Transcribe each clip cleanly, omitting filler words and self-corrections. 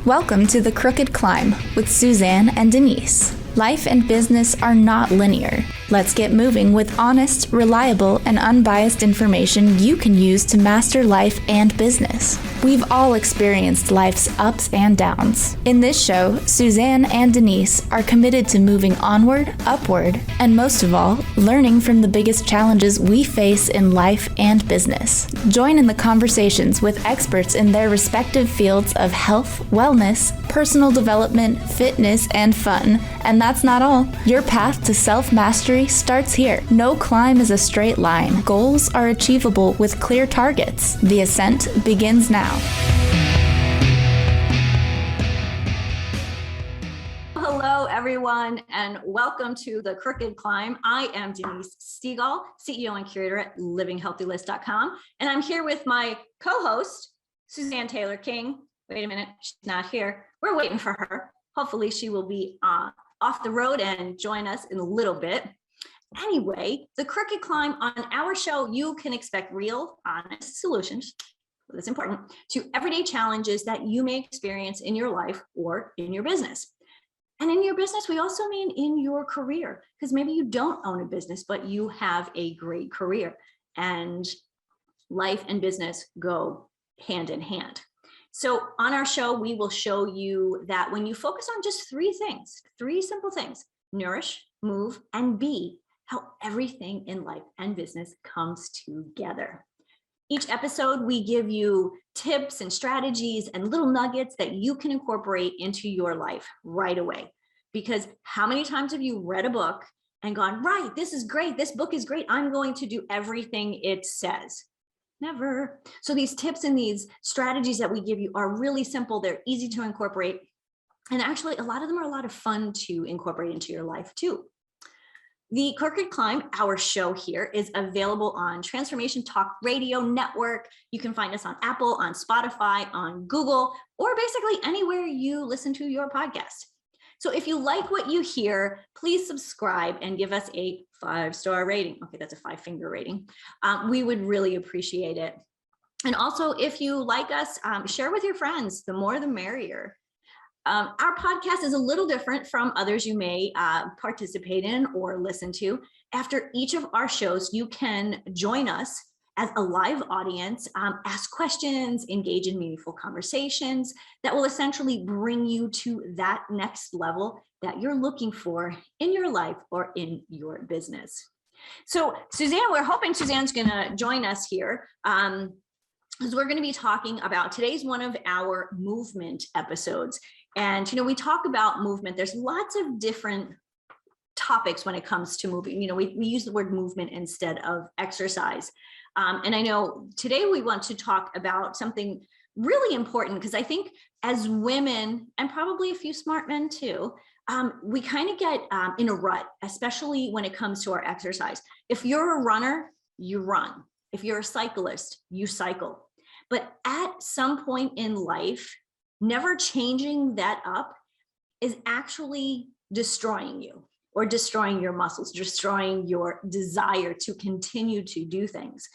Welcome to The Crooked Climb with Suzanne and Denise. Life and business are not linear. Let's get moving with honest, reliable, and unbiased information you can use to master life and business. We've all experienced life's ups and downs. In this show, Suzanne and Denise are committed to moving onward, upward, and most of all, learning from the biggest challenges we face in life and business. Join in the conversations with experts in their respective fields of health, wellness, personal development, fitness, and fun. And that's not all. Your path to self-mastery starts here. No climb is a straight line. Goals are achievable with clear targets. The ascent begins now. Hello, everyone, and welcome to The Crooked Climb. I am Denise Stegall, CEO and curator at livinghealthylist.com, and I'm here with my co-host, Suzanne Taylor King. Wait a minute, she's not here. We're waiting for her. Hopefully she will be off the road and join us in a little bit. Anyway, The Crooked Climb, on our show, you can expect real, honest solutions, that's important, to everyday challenges that you may experience in your life or in your business. And in your business, we also mean in your career, because maybe you don't own a business, but you have a great career, and life and business go hand in hand. So on our show, we will show you that when you focus on just three simple things, nourish, move, and be, how everything in life and business comes together. Each episode, we give you tips and strategies and little nuggets that you can incorporate into your life right away. Because how many times have you read a book and gone, right, this is great, this book is great, I'm going to do everything it says? Never. So these tips and these strategies that we give you are really simple. They're easy to incorporate. And actually, a lot of them are a lot of fun to incorporate into your life too. The Crooked Climb, our show here, is available on Transformation Talk Radio Network. You can find us on Apple, on Spotify, on Google, or basically anywhere you listen to your podcast. So if you like what you hear, please subscribe and give us a 5-star rating. Okay, that's a 5-finger rating. We would really appreciate it. And also, if you like us, share with your friends. The more, the merrier. Our podcast is a little different from others you may participate in or listen to. After each of our shows, you can join us as a live audience, ask questions, engage in meaningful conversations that will essentially bring you to that next level that you're looking for in your life or in your business. So Suzanne, we're hoping Suzanne's gonna join us here because we're gonna be talking about, today's one of our movement episodes. And, we talk about movement. There's lots of different topics when it comes to moving. We use the word movement instead of exercise. And I know today we want to talk about something really important, because I think as women, and probably a few smart men too, we kind of get in a rut, especially when it comes to our exercise. If you're a runner, you run. If you're a cyclist, you cycle. But at some point in life, never changing that up is actually destroying you, or destroying your muscles, destroying your desire to continue to do things,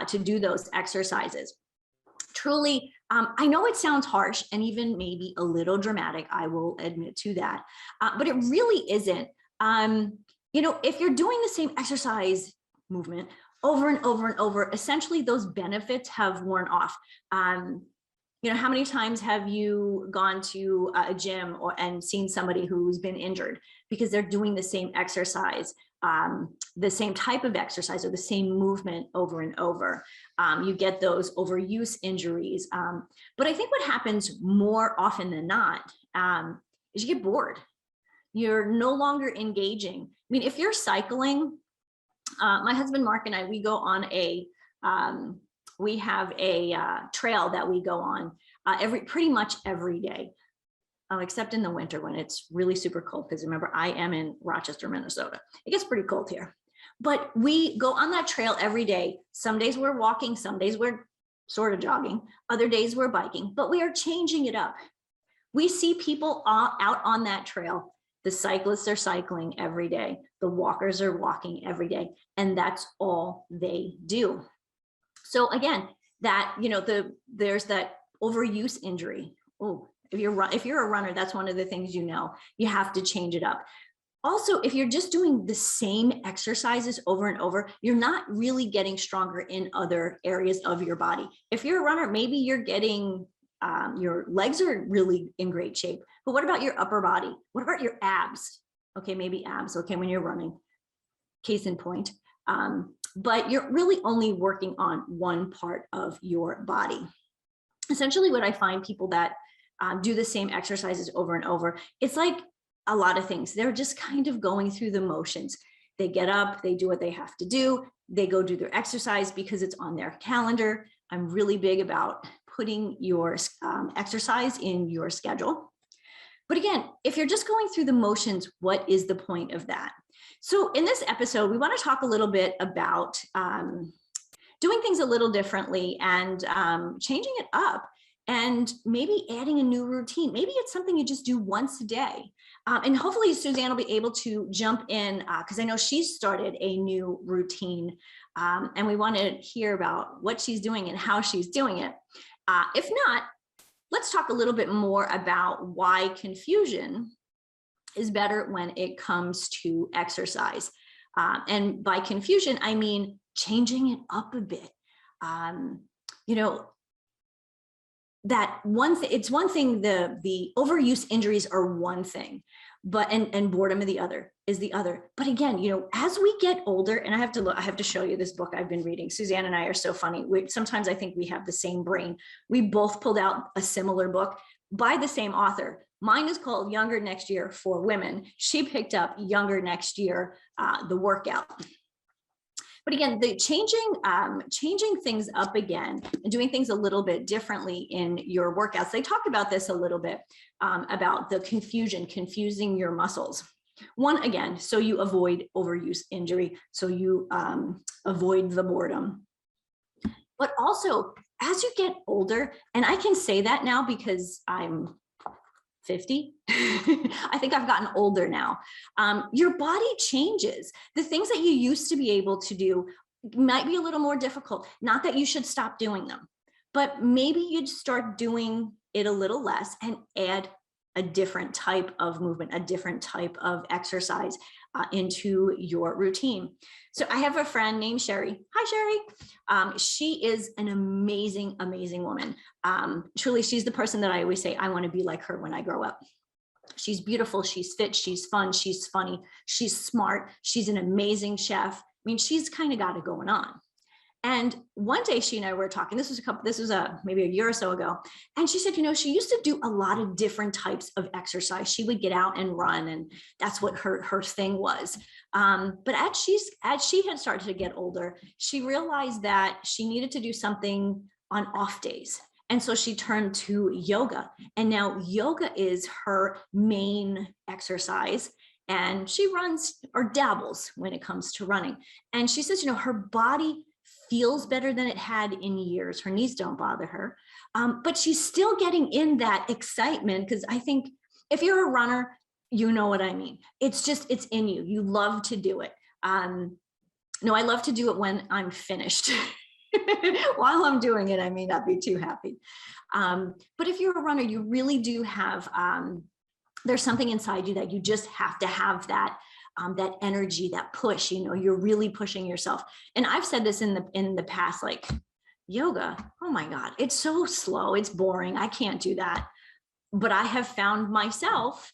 to do those exercises. Truly, I know it sounds harsh and even maybe a little dramatic, I will admit to that, but it really isn't. If you're doing the same exercise movement over and over and over, essentially those benefits have worn off. How many times have you gone to a gym and seen somebody who's been injured because they're doing the same exercise, the same type of exercise or the same movement over and over? You get those overuse injuries. But I think what happens more often than not is you get bored. You're no longer engaging. I mean, if you're cycling, my husband Mark and I, we go on we have a trail that we go on pretty much every day, except in the winter when it's really super cold. Because remember, I am in Rochester, Minnesota. It gets pretty cold here. But we go on that trail every day. Some days we're walking, some days we're sort of jogging, other days we're biking, but we are changing it up. We see people out on that trail The cyclists are cycling every day. The walkers are walking every day. And that's all they do. So again, that, there's that overuse injury. Oh, if you're a runner, that's one of the things, you have to change it up. Also, if you're just doing the same exercises over and over, you're not really getting stronger in other areas of your body. If you're a runner, maybe you're getting, your legs are really in great shape, but what about your upper body? What about your abs? Okay, maybe abs, okay, when you're running, case in point. But you're really only working on one part of your body. Essentially, what I find people that do the same exercises over and over, it's like a lot of things. They're just kind of going through the motions. They get up, they do what they have to do. They go do their exercise because it's on their calendar. I'm really big about putting your exercise in your schedule. But again, if you're just going through the motions, what is the point of that? So in this episode, we want to talk a little bit about doing things a little differently and changing it up, and maybe adding a new routine. Maybe it's something you just do once a day. And hopefully Suzanne will be able to jump in because I know she's started a new routine, and we want to hear about what she's doing and how she's doing it. If not, let's talk a little bit more about why confusion is better when it comes to exercise. And by confusion, I mean changing it up a bit. That one thing, it's one thing, the overuse injuries are one thing, but and boredom is the other. But again, as we get older, and I have to show you this book I've been reading. Suzanne and I are so funny. Sometimes I think we have the same brain. We both pulled out a similar book by the same author. Mine is called Younger Next Year for Women. She picked up Younger Next Year, the workout. But again, the changing things up again and doing things a little bit differently in your workouts. They talk about this a little bit, about the confusing your muscles. One, again, so you avoid overuse injury, so you avoid the boredom. But also, as you get older, and I can say that now because I'm 50. I think I've gotten older now. Your body changes. The things that you used to be able to do might be a little more difficult. Not that you should stop doing them, but maybe you'd start doing it a little less and add a different type of movement, a different type of exercise into your routine. So I have a friend named Sherry. Hi, Sherry. She is an amazing, amazing woman. Truly, she's the person that I always say, I want to be like her when I grow up. She's beautiful. She's fit. She's fun. She's funny. She's smart. She's an amazing chef. I mean, she's kind of got it going on. And one day she and I were talking, this was maybe a year or so ago. And she said, she used to do a lot of different types of exercise. She would get out and run, and that's what her thing was. But as she had started to get older, she realized that she needed to do something on off days. And so she turned to yoga. And now yoga is her main exercise. And she runs or dabbles when it comes to running. And she says, her body feels better than it had in years. Her knees don't bother her, but she's still getting in that excitement, because I think if you're a runner, you know what I mean. It's in you. You love to do it. No, I love to do it when I'm finished. While I'm doing it, I may not be too happy. But if you're a runner, you really do have, there's something inside you that you just have to have that energy, that push, you're really pushing yourself. And I've said this in the past, like yoga, oh my God, it's so slow. It's boring. I can't do that. But I have found myself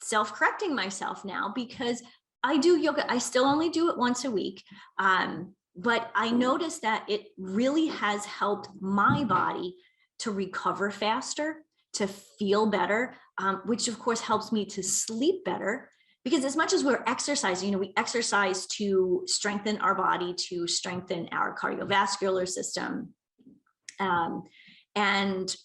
self-correcting myself now, because I do yoga. I still only do it once a week. But I noticed that it really has helped my body to recover faster, to feel better, which of course helps me to sleep better. Because as much as we're exercising, we exercise to strengthen our body, to strengthen our cardiovascular system, and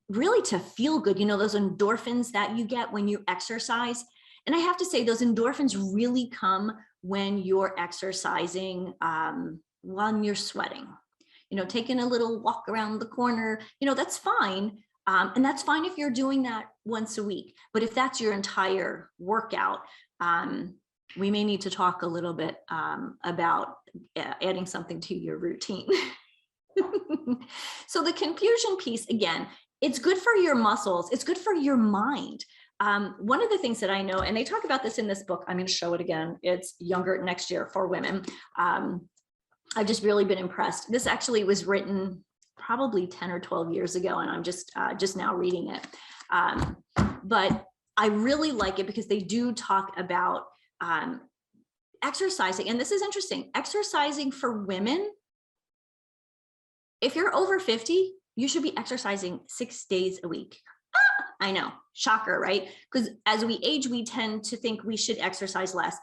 really to feel good. Those endorphins that you get when you exercise. And I have to say, those endorphins really come when you're exercising, when you're sweating. Taking a little walk around the corner, that's fine. And that's fine if you're doing that once a week. But if that's your entire workout, we may need to talk a little bit about adding something to your routine. So the confusion piece, again, it's good for your muscles. It's good for your mind. One of the things that I know, and they talk about this in this book, I'm going to show it again. It's Younger Next Year for Women. I've just really been impressed. This actually was written probably 10 or 12 years ago, and I'm just now reading it. But I really like it because they do talk about exercising. And this is interesting. Exercising for women, if you're over 50, you should be exercising 6 days a week. I know, shocker, right? Because as we age, we tend to think we should exercise less.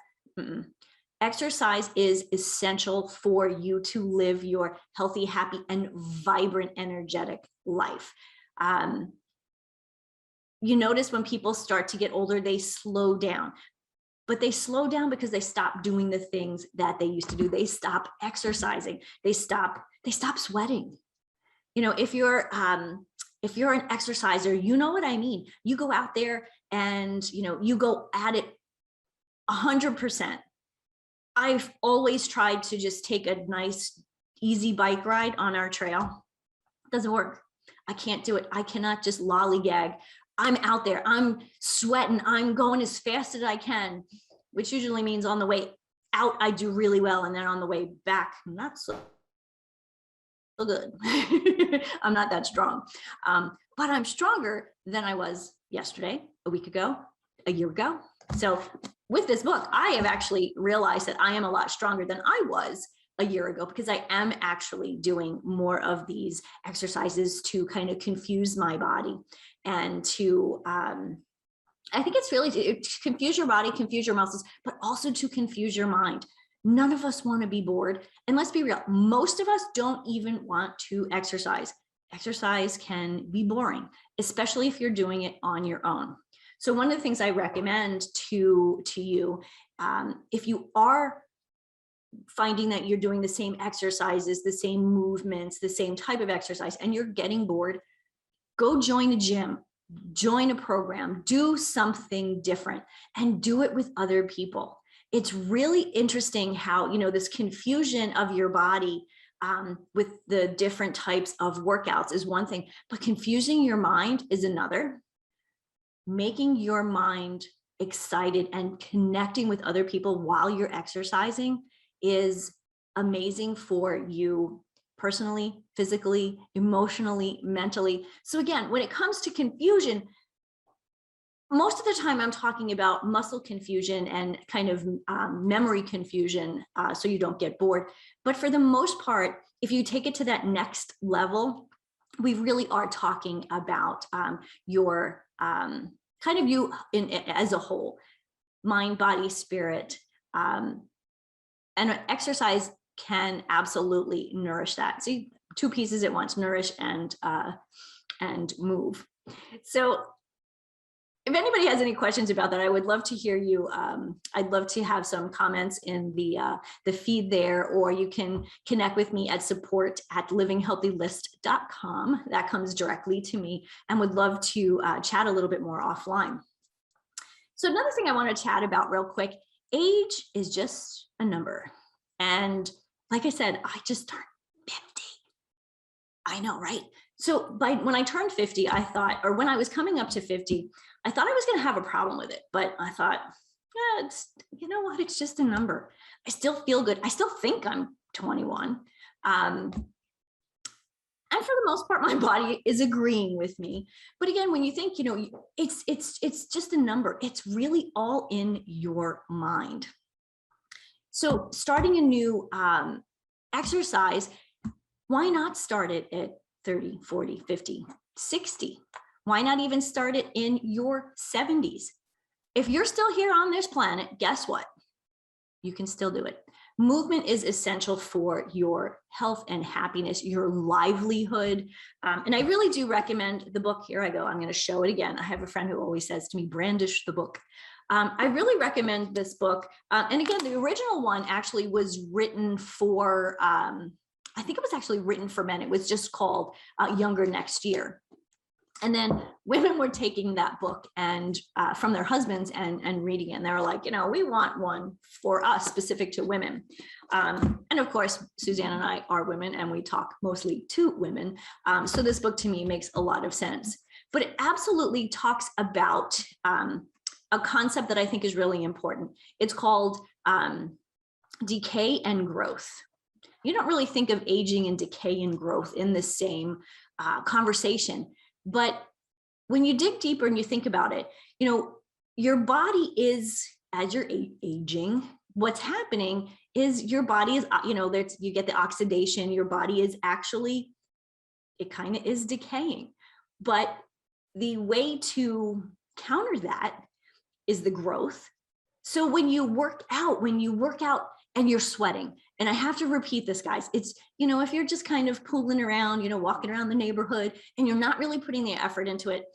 Exercise is essential for you to live your healthy, happy, and vibrant, energetic life. You notice when people start to get older, they slow down. But they slow down because they stop doing the things that they used to do. They stop exercising. They stop sweating. You know, if you're an exerciser, you know what I mean. You go out there and, you know, you go at it 100%. I've always tried to just take a nice, easy bike ride on our trail. It doesn't work. I can't do it. I cannot just lollygag. I'm out there. I'm sweating. I'm going as fast as I can, which usually means on the way out, I do really well. And then on the way back, not so good. I'm not that strong. But I'm stronger than I was yesterday, a week ago, a year ago. So with this book, I have actually realized that I am a lot stronger than I was a year ago because I am actually doing more of these exercises to kind of confuse my body and to, I think it's really to confuse your body, confuse your muscles, but also to confuse your mind. None of us want to be bored. And let's be real, most of us don't even want to exercise. Exercise can be boring, especially if you're doing it on your own. So one of the things I recommend to you, if you are finding that you're doing the same exercises, the same movements, the same type of exercise, and you're getting bored, go join a gym, join a program, do something different, and do it with other people. It's really interesting how, you know, this confusion of your body with the different types of workouts is one thing, but confusing your mind is another. Making your mind excited and connecting with other people while you're exercising is amazing for you personally, physically, emotionally, mentally. So again, when it comes to confusion, most of the time I'm talking about muscle confusion and kind of memory confusion, so you don't get bored. But for the most part, if you take it to that next level, we really are talking about your kind of you as a whole, mind, body, spirit, and exercise can absolutely nourish that. See, two pieces at once: nourish and move. So if anybody has any questions about that, I would love to hear you. I'd love to have some comments in the feed there, or you can connect with me at support@livinghealthylist.com. That comes directly to me, and would love to chat a little bit more offline. So another thing I want to chat about real quick, age is just a number. And like I said, I just turned 50. I know, right? So when I turned 50, I thought, or when I was coming up to 50, I thought I was going to have a problem with it, but I thought, yeah, you know what? It's just a number. I still feel good. I still think I'm 21. And for the most part, my body is agreeing with me. But again, when you think, you know, it's just a number. It's really all in your mind. So starting a new exercise, why not start it at 30, 40, 50, 60? Why not even start it in your 70s? If you're still here on this planet, guess what? You can still do it. Movement is essential for your health and happiness, your livelihood. And I really do recommend the book. Here I go. I'm going to show it again. I have a friend who always says to me, brandish the book. I really recommend this book. And again, the original one actually was written for, I think it was actually written for men. It was just called Younger Next Year. And then women were taking that book and from their husbands and reading it. And they were like, we want one for us specific to women. And of course, Suzanne and I are women and we talk mostly to women. So this book to me makes a lot of sense. But it absolutely talks about a concept that I think is really important. It's called decay and growth. You don't really think of aging and decay and growth in the same conversation. But when you dig deeper and you think about it, your body is, as you're aging, what's happening is your body is, you get the oxidation, your body is actually, it kind of is decaying. But the way to counter that is the growth. So when you work out and you're sweating, and I have to repeat this, guys, it's, if you're just kind of pooling around, walking around the neighborhood and you're not really putting the effort into it,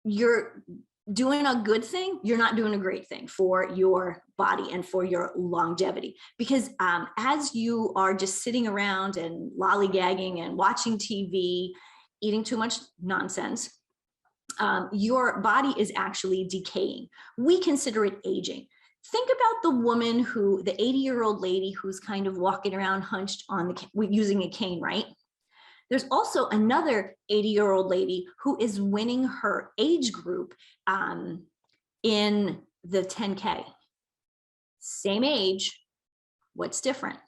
you're doing a good thing, you're not doing a great thing for your body and for your longevity. Because as you are just sitting around and lollygagging and watching TV, eating too much nonsense, your body is actually decaying. We consider it aging. Think about the woman the 80-year-old lady who's kind of walking around hunched on using a cane, right? There's also another 80-year-old lady who is winning her age group in the 10K. Same age, what's different?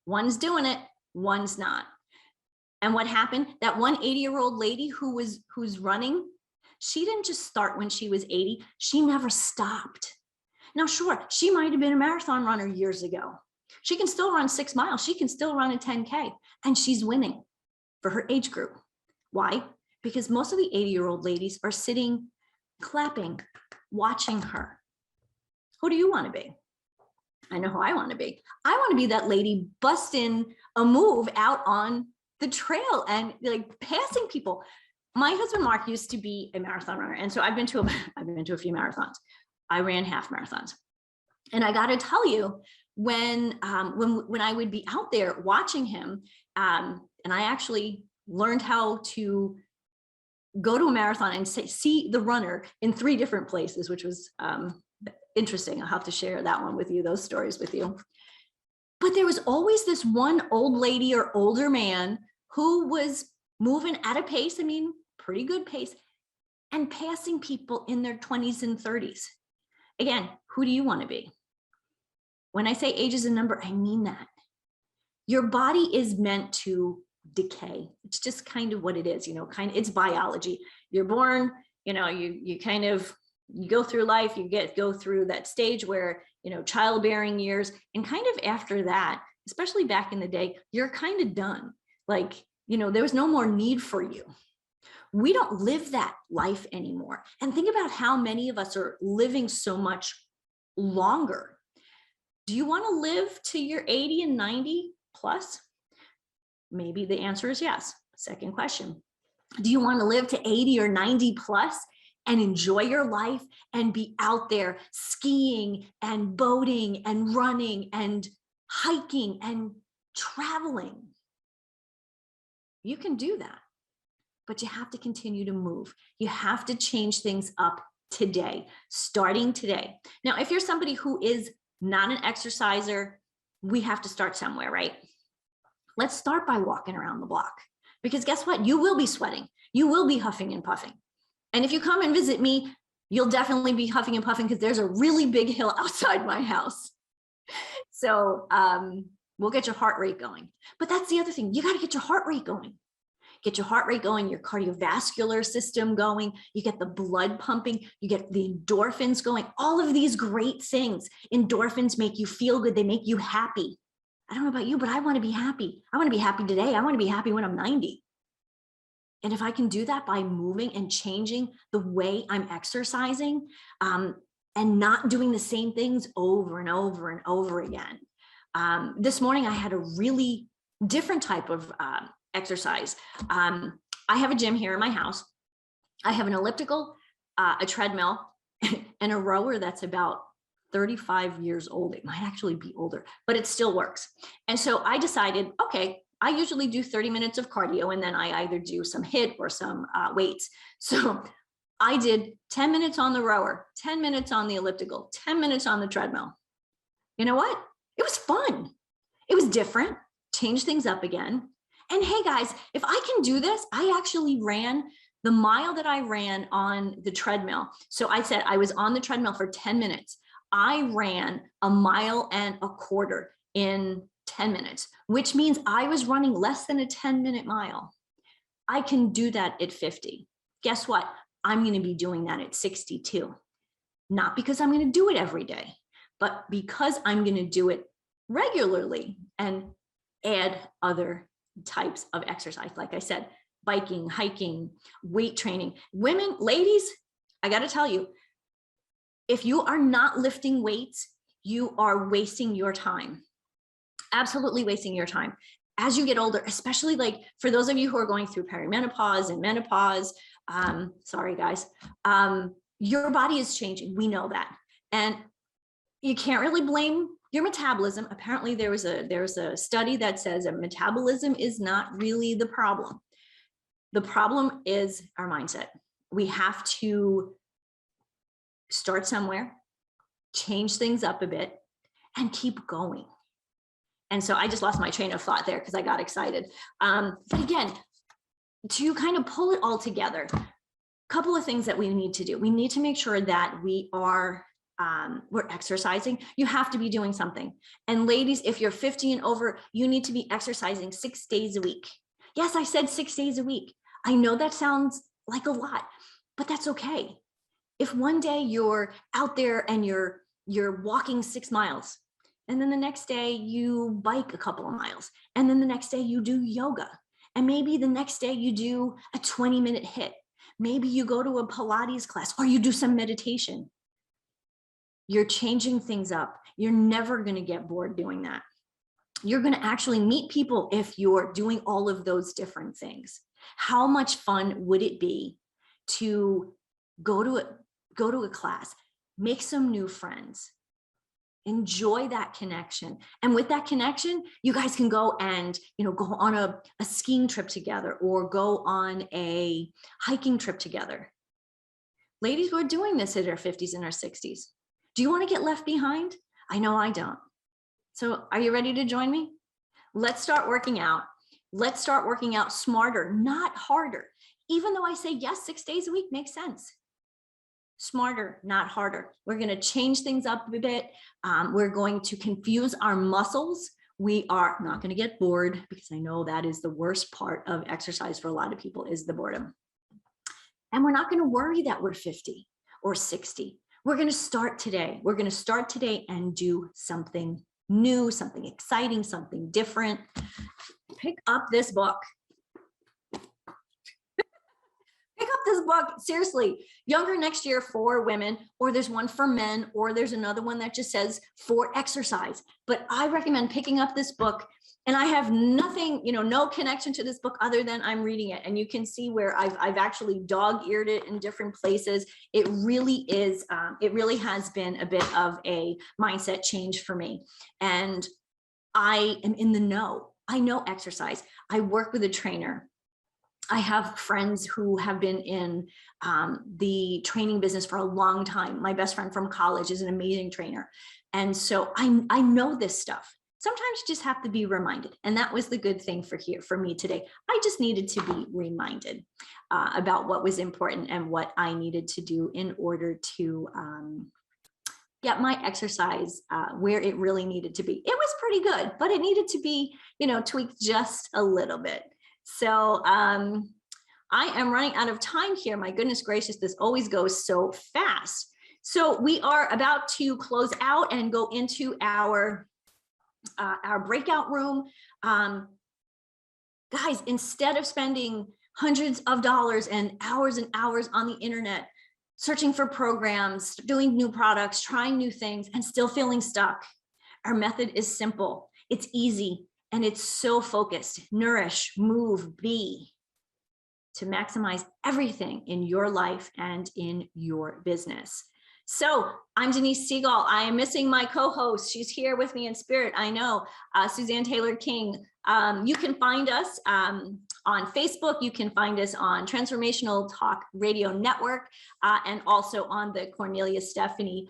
One's doing it, one's not. And what happened? That one 80-year-old lady who's running, she didn't just start when she was 80, she never stopped. Now, sure, she might have been a marathon runner years ago. She can still run 6 miles. She can still run a 10K, and she's winning for her age group. Why? Because most of the 80-year-old ladies are sitting, clapping, watching her. Who do you want to be? I know who I want to be. I want to be that lady busting a move out on the trail and like passing people. My husband, Mark, used to be a marathon runner. And so I've been to a few marathons. I ran half marathons. And I got to tell you, when I would be out there watching him, and I actually learned how to go to a marathon and see the runner in 3 different places, which was interesting. I'll have to share that one with you, those stories with you. But there was always this one old lady or older man who was moving at a pace, pretty good pace, and passing people in their 20s and 30s. Again, who do you want to be? When I say age is a number, I mean that. Your body is meant to decay. It's just kind of what it is, it's biology. You're born, you go through life, go through that stage where, childbearing years, and kind of after that, especially back in the day, you're kind of done. There was no more need for you. We don't live that life anymore. And think about how many of us are living so much longer. Do you want to live to your 80 and 90 plus? Maybe the answer is yes. Second question. Do you want to live to 80 or 90 plus and enjoy your life and be out there skiing and boating and running and hiking and traveling? You can do that. But you have to continue to move. You have to change things up today, starting today. Now, if you're somebody who is not an exerciser, we have to start somewhere, right? Let's start by walking around the block, because guess what? You will be sweating. You will be huffing and puffing. And if you come and visit me, you'll definitely be huffing and puffing because there's a really big hill outside my house. So we'll get your heart rate going. But that's the other thing. You got to get your heart rate going. Get your heart rate going, your cardiovascular system going, you get the blood pumping, you get the endorphins going, all of these great things. Endorphins make you feel good. They make you happy. I don't know about you, but I want to be happy. I want to be happy today. I want to be happy when I'm 90. And if I can do that by moving and changing the way I'm exercising and not doing the same things over and over and over again. This morning, I had a really different type of exercise. I have a gym here in my house. I have an elliptical, a treadmill, and a rower that's about 35 years old. It might actually be older, but it still works. And so I decided, okay, I usually do 30 minutes of cardio, and then I either do some HIIT or some weights. So I did 10 minutes on the rower, 10 minutes on the elliptical, 10 minutes on the treadmill. You know what? It was fun. It was different, changed things up again. And hey guys, if I can do this, I actually ran the mile that I ran on the treadmill. So I said I was on the treadmill for 10 minutes. I ran a mile and a quarter in 10 minutes, which means I was running less than a 10-minute mile. I can do that at 50. Guess what? I'm going to be doing that at 62. Not because I'm going to do it every day, but because I'm going to do it regularly and add other types of exercise. Like I said, biking, hiking, weight training. Women, ladies, I got to tell you, if you are not lifting weights, you are wasting your time. Absolutely wasting your time. As you get older, especially like for those of you who are going through perimenopause and menopause, sorry guys, your body is changing. We know that. And you can't really blame your metabolism. Apparently there's a study that says that metabolism is not really the problem. The problem is our mindset. We have to start somewhere, change things up a bit, and keep going. And so I just lost my train of thought there because I got excited. But again, to kind of pull it all together, a couple of things that we need to do. We need to make sure that we are we're exercising. You have to be doing something. And ladies, if you're 50 and over, you need to be exercising 6 days a week. Yes, I said 6 days a week. I know that sounds like a lot, but that's okay. If one day you're out there and you're walking 6 miles, and then the next day you bike a couple of miles, and then the next day you do yoga, and maybe the next day you do a 20-minute HIIT. Maybe you go to a Pilates class or you do some meditation. You're changing things up. You're never going to get bored doing that. You're going to actually meet people if you're doing all of those different things. How much fun would it be to go to a class, make some new friends, enjoy that connection. And with that connection, you guys can go and, go on a skiing trip together or go on a hiking trip together. Ladies, we're doing this in our 50s and our 60s. Do you want to get left behind? I know I don't. So are you ready to join me? Let's start working out. Let's start working out smarter, not harder. Even though I say yes, 6 days a week makes sense. Smarter, not harder. We're going to change things up a bit. We're going to confuse our muscles. We are not going to get bored, because I know that is the worst part of exercise for a lot of people, is the boredom. And we're not going to worry that we're 50 or 60. We're going to start today. We're going to start today and do something new, something exciting, something different. Pick up this book. Pick up this book, seriously. Younger Next Year for women, or there's one for men, or there's another one that just says for exercise. But I recommend picking up this book. And I have nothing, no connection to this book other than I'm reading it. And you can see where I've actually dog-eared it in different places. It really is, it really has been a bit of a mindset change for me. And I am in the know. I know exercise. I work with a trainer. I have friends who have been in the training business for a long time. My best friend from college is an amazing trainer. And so I know this stuff. Sometimes you just have to be reminded. And that was the good thing for me today. I just needed to be reminded about what was important and what I needed to do in order to get my exercise where it really needed to be. It was pretty good, but it needed to be, tweaked just a little bit. So I am running out of time here. My goodness gracious, this always goes so fast. So we are about to close out and go into our breakout room. Guys, instead of spending hundreds of dollars and hours on the internet, searching for programs, doing new products, trying new things, and still feeling stuck, our method is simple. It's easy, and it's so focused. Nourish, move, be, to maximize everything in your life and in your business. So I'm Denise Stegall. I am missing my co-host. She's here with me in spirit. I know, Suzanne Taylor King. You can find us on Facebook. You can find us on Transformational Talk Radio Network and also on the Cornelia Stephanie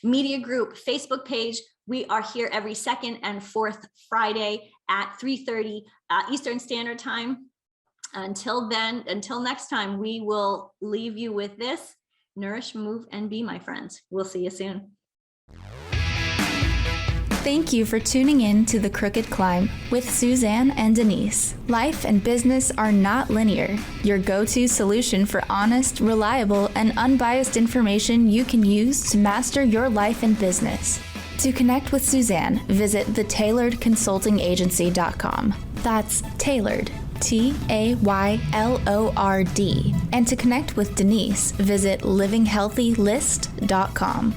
Media Group Facebook page. We are here every second and fourth Friday at 3:30 Eastern Standard Time. Until then, until next time, we will leave you with this. Nourish, move, and be, my friends. We'll see you soon. Thank you for tuning in to The Crooked Climb with Suzanne and Denise. Life and business are not linear. Your go-to solution for honest, reliable, and unbiased information you can use to master your life and business. To connect with Suzanne, visit thetailoredconsultingagency.com. That's tailored. TAYLORD. And to connect with Denise, visit livinghealthylist.com.